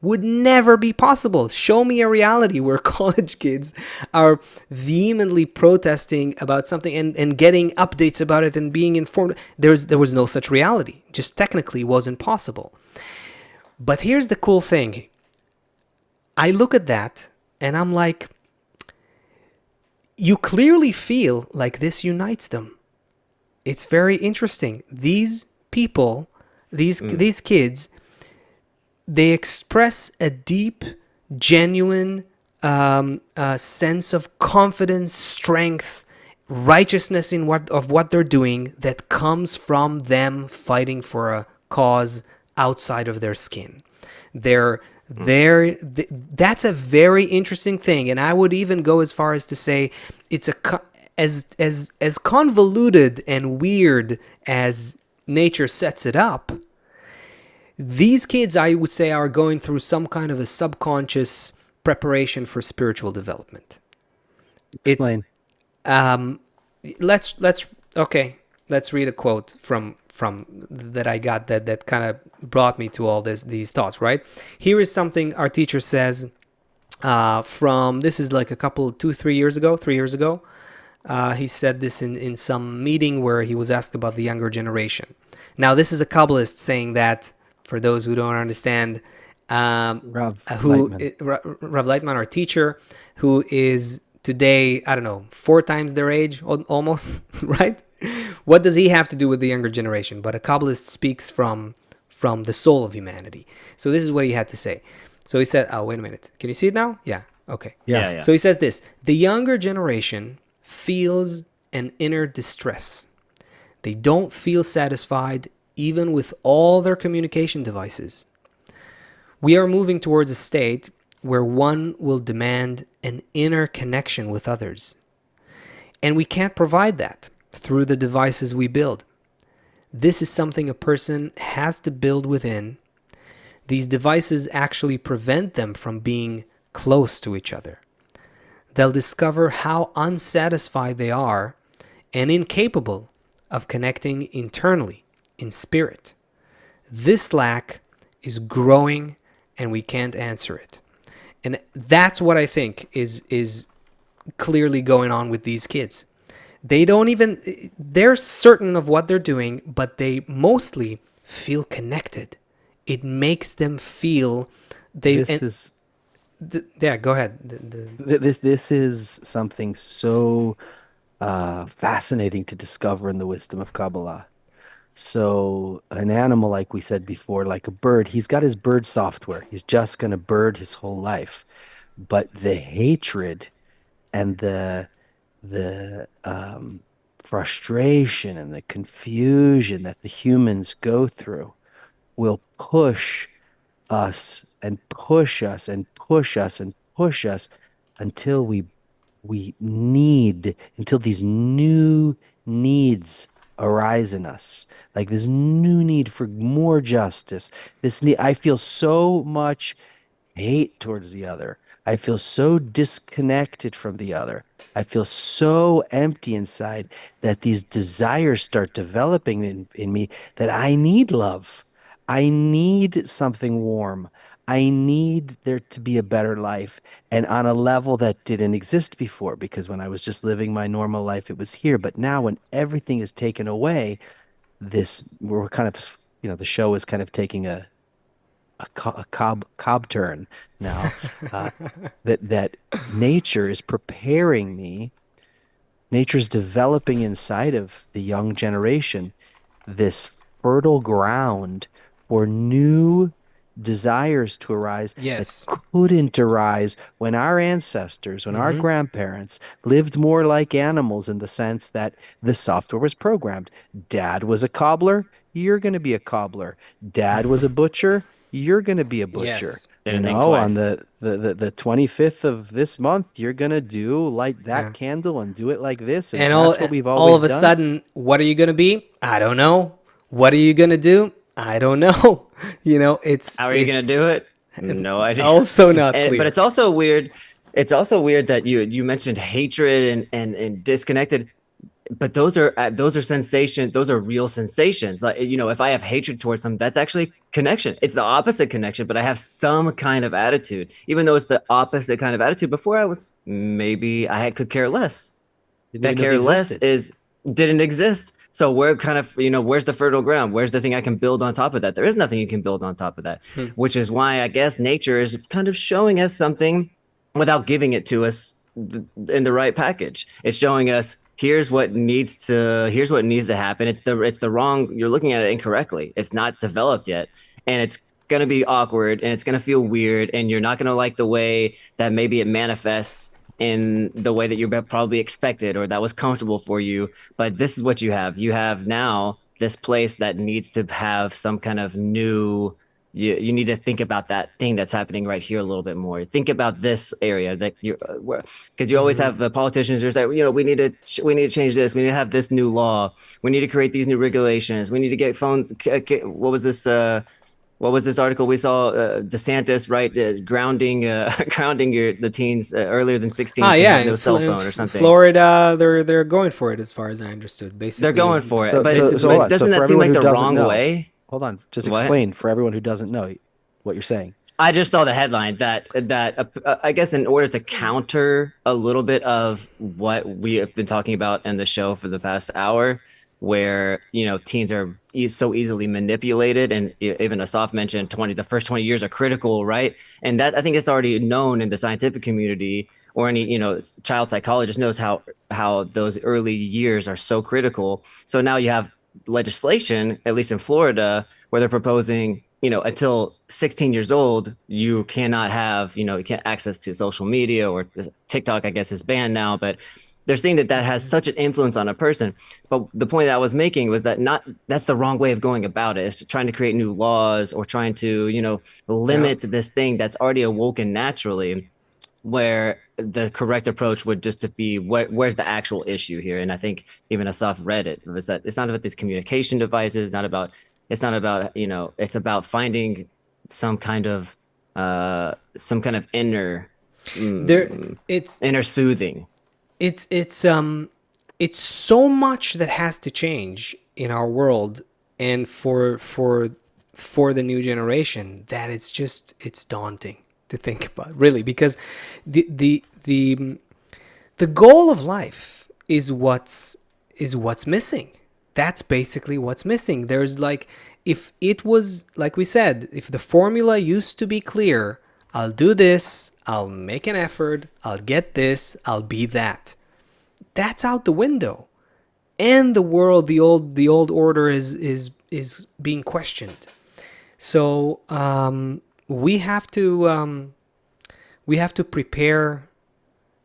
Would never be possible. Show me a reality where college kids are vehemently protesting about something and getting updates about it and being informed. There was no such reality. Just technically wasn't possible. But here's the cool thing. I look at that and I'm like, you clearly feel like this unites them. It's very interesting. These people, these kids, they express a deep, genuine sense of confidence, strength, righteousness in what they're doing that comes from them fighting for a cause outside of their skin. That's a very interesting thing, and I would even go as far as to say it's as convoluted and weird as nature sets it up. These kids, I would say, are going through some kind of a subconscious preparation for spiritual development. Explain. Let's read a quote from that I got that kind of brought me to all these thoughts, right? Here is something our teacher says this is like 3 years ago. He said this in some meeting where he was asked about the younger generation. Now, this is a Kabbalist saying that, for those who don't understand, Rav Laitman, our teacher, who is today, 4 times their age, almost, right? What does he have to do with the younger generation? But a Kabbalist speaks from the soul of humanity. So this is what he had to say. So he said, wait a minute. Can you see it now? Yeah. Okay. Yeah. So he says this: the younger generation feels an inner distress. They don't feel satisfied even with all their communication devices. We are moving towards a state where one will demand an inner connection with others. And we can't provide that through the devices we build. This is something a person has to build within. These devices actually prevent them from being close to each other. They'll discover how unsatisfied they are and incapable of connecting internally, in spirit. This lack is growing and we can't answer it. And that's what I think is clearly going on with these kids. They don't even, they're certain of what they're doing, but they mostly feel connected. It makes them feel This is yeah, go ahead. this is something so fascinating to discover in the wisdom of Kabbalah. So an animal, like we said before, like a bird, he's got his bird software. He's just going to bird his whole life. But the hatred and the frustration and the confusion that the humans go through will push us and push us and push us and push us until until these new needs arise in us, like this new need for more justice, this need. I feel so much hate towards the other. I feel so disconnected from the other. I feel so empty inside that these desires start developing in me, that I need love. I need something warm. I need there to be a better life, and on a level that didn't exist before, because when I was just living my normal life, it was here. But now, when everything is taken away, we're kind of, the show is kind of taking a cob turn now. uh, that nature is preparing me. Nature's developing inside of the young generation this fertile ground for new desires to arise that Yes. couldn't arise when our ancestors, when our grandparents lived more like animals, in the sense that the software was programmed. Dad was a cobbler, you're going to be a cobbler. Dad was a butcher, you're going to be a butcher. Yes. Didn't think On twice. the 25th of this month, you're going to light that Yeah. candle and do it like this. And And that's what we've all always of a done. sudden, what are you going to be? I don't know. What are you going to do? I don't know. How are you gonna do it? No idea. Also not But clear. it's also weird. It's also weird that you mentioned hatred and disconnected. But those are sensations. Those are real sensations. Like, if I have hatred towards something, that's actually connection. It's the opposite connection, but I have some kind of attitude, even though it's the opposite kind of attitude. Before could care less. Didn't That even know they care less existed. is didn't exist. So where kind of, where's the fertile ground? Where's the thing I can build on top of that? There is nothing you can build on top of that, which is why I guess nature is kind of showing us something without giving it to us in the right package. It's showing us here's what needs to happen. It's the wrong, you're looking at it incorrectly. It's not developed yet. And it's gonna be awkward and it's gonna feel weird and you're not gonna like the way that maybe it manifests in the way that you probably expected or that was comfortable for you. But this is what you have. You have now this place that needs to have some kind of new. You need to think about that thing that's happening right here a little bit more. Think about this area that because you always have the politicians who say, we need to change this. We need to have this new law. We need to create these new regulations. We need to get phones. What was this? What was this article we saw? DeSantis, right? Grounding the teens earlier than 16 Ah, can yeah, have no cell phone or something. Florida, they're going for it, as far as I understood. They're Basically, going for it, So, but so, so hold on. So doesn't for that seem everyone like who the doesn't wrong know, way? hold on. Just What? explain for everyone who doesn't know what you're saying. I just saw the headline that I guess in order to counter a little bit of what we have been talking about in the show for the past hour, where teens are so easily manipulated, and even Asaf mentioned the first 20 years are critical, right? And that I think it's already known in the scientific community, or any child psychologist knows how those early years are so critical. So now you have legislation, at least in Florida, where they're proposing, until 16 years old, you can't access to social media, or TikTok, I guess, is banned now, but they're saying that that has such an influence on a person. But the point that I was making was that not that's the wrong way of going about it. It's trying to create new laws or trying to, Yeah. limit this thing that's already awoken naturally, where the correct approach would just to be where's the actual issue here. And I think even Asaf read it, was that it's not about these communication devices, not about it's about finding some kind of inner There, mm, it's inner soothing. it's it's um it's so much that has to change in our world, and for the new generation, that it's daunting to think about, really, because the goal of life is what's missing. That's basically what's missing. There's like, if it was like we said, if the formula used to be clear, I'll do this, I'll make an effort, I'll get this, I'll be that. That's out the window. And the world, the old order is being questioned. So we have to prepare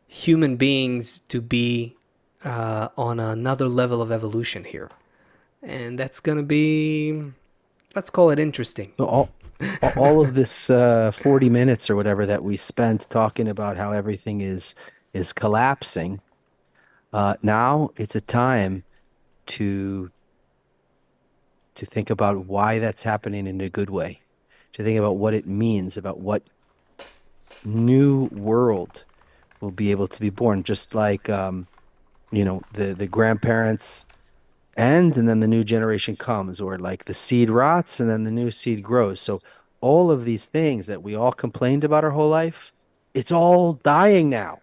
human beings to be on another level of evolution here, and that's gonna be, let's call it, interesting. So all of this 40 minutes or whatever that we spent talking about how everything is collapsing, now it's a time to think about why that's happening in a good way, to think about what it means, about what new world will be able to be born, just like the grandparents end and then the new generation comes, or like the seed rots and then the new seed grows. So all of these things that we all complained about our whole life, it's all dying now.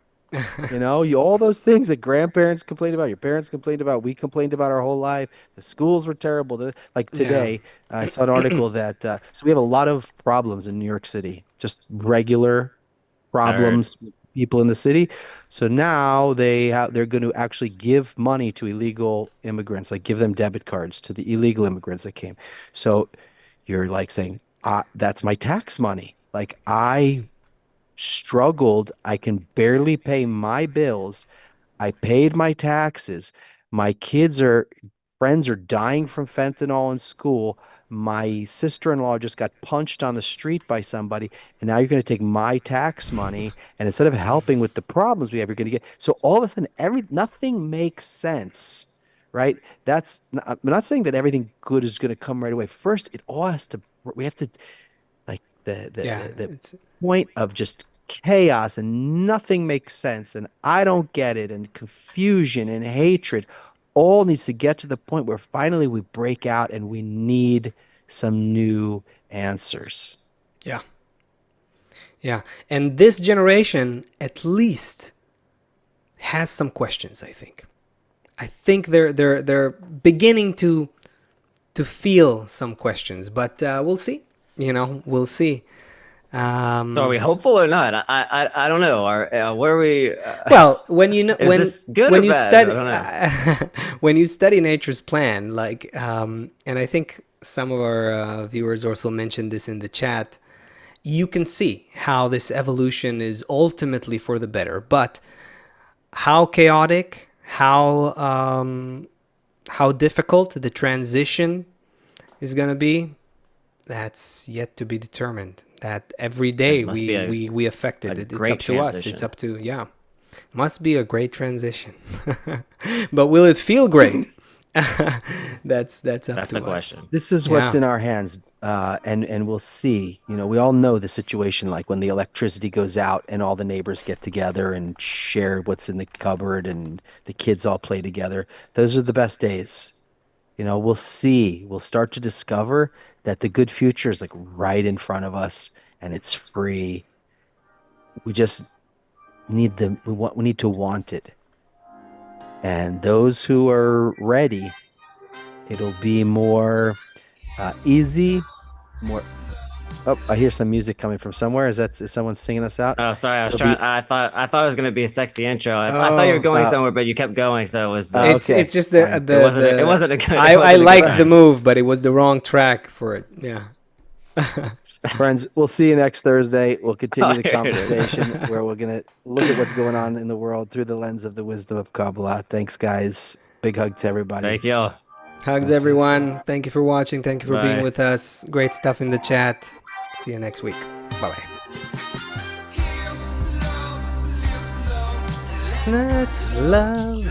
All those things that grandparents complained about, your parents complained about, we complained about our whole life. The schools were terrible. Like Yeah. today, I saw an article that so we have a lot of problems in New York City, just regular I heard. problems with people in the city. So now they're going to actually give money to illegal immigrants, like give them debit cards to the illegal immigrants that came. So you're like saying, that's my tax money. Like I struggled. I can barely pay my bills. I paid my taxes. My friends are dying from fentanyl in school. My sister-in-law just got punched on the street by somebody, and now you're going to take my tax money, and instead of helping with the problems we have, you're going to get. So all of a sudden, nothing makes sense, right? I'm not saying that everything good is going to come right away. First, it all has to. We have to like Yeah. the It's point of just chaos and nothing makes sense and I don't get it and confusion and hatred all needs to get to the point where finally we break out and we need some new answers. Yeah. Yeah. And this generation at least has some questions, I think. I think they're beginning to feel some questions, but we'll see. We'll see. So are we hopeful or not? I don't know. Where are we? Well, when you know, Is this good when or you bad? I study don't know. when you study nature's plan, like, and I think some of our viewers also mentioned this in the chat, you can see how this evolution is ultimately for the better. But how chaotic, how difficult the transition is gonna be, that's yet to be determined. That every It day must be we affect a it. It's great up to us. It's transition. up to, yeah. Must be a great transition. But will it feel great? That's up That's the to us. question. This is what's Yeah. in our hands, and we'll see. We all know the situation, like when the electricity goes out and all the neighbors get together and share what's in the cupboard, and the kids all play together. Those are the best days. We'll see. We'll start to discover that the good future is like right in front of us, and it's free. We just we need to want it, and those who are ready, it'll be more easy, more. Oh, I hear some music coming from somewhere. Is someone singing us out? Oh, sorry. I was It'll trying. be I thought it was gonna be a sexy intro. I thought you were Oh, going uh, somewhere, but you kept going, so it was. it's okay, it's just fine. It wasn't a good. It I wasn't a good liked the time. move, but it was the wrong track for it. Yeah. Friends, we'll see you next Thursday. We'll continue Oh, the here it is. conversation where we're going to look at what's going on in the world through the lens of the wisdom of Kabbalah. Thanks, guys. Big hug to everybody. Thank y'all. Hugs, I'll see you soon. everyone. Thank you for watching. Thank you for being Bye. with us. Great stuff in the chat. See you next week. Bye bye. Let's love.